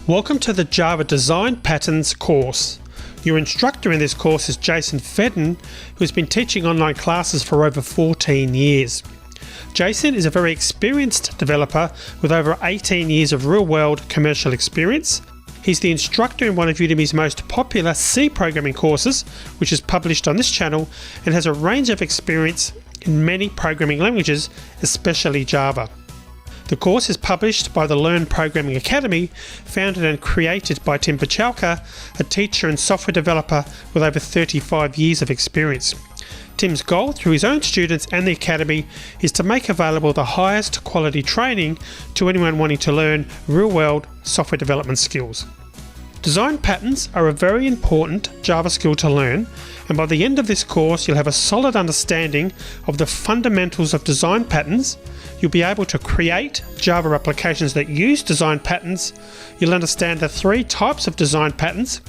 Welcome to the Java Design Patterns course. Your instructor in this course is Jason Fedin, who has been teaching online classes for over 14 years. Jason is a very experienced developer with over 18 years of real-world commercial experience. He's the instructor in one of Udemy's most popular C programming courses, which is published on this channel, and has a range of experience in many programming languages, especially Java. The course is published by the Learn Programming Academy, founded and created by Tim Buchalka, a teacher and software developer with over 35 years of experience. Tim's goal, through his own students and the Academy, is to make available the highest quality training to anyone wanting to learn real-world software development skills. Design patterns are a very important Java skill to learn, and by the end of this course you'll have a solid understanding of the fundamentals of design patterns. You'll be able to create Java applications that use design patterns. You'll understand the three types of design patterns,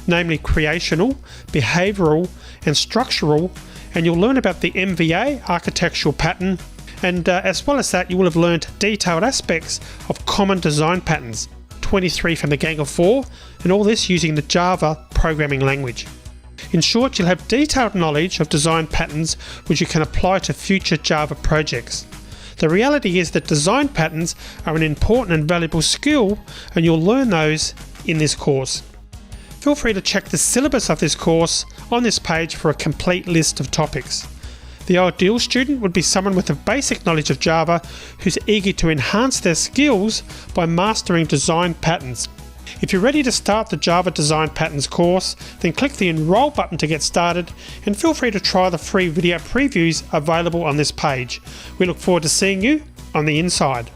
namely creational, behavioral, and structural, and you'll learn about the MVA architectural pattern, and as well as that you will have learned detailed aspects of common design patterns, 23 from the Gang of 4, and all this using the Java programming language. In short, you'll have detailed knowledge of design patterns which you can apply to future Java projects. The reality is that design patterns are an important and valuable skill, and you'll learn those in this course. Feel free to check the syllabus of this course on this page for a complete list of topics. The ideal student would be someone with a basic knowledge of Java who's eager to enhance their skills by mastering design patterns. If you're ready to start the Java Design Patterns course, then click the Enroll button to get started, and feel free to try the free video previews available on this page. We look forward to seeing you on the inside.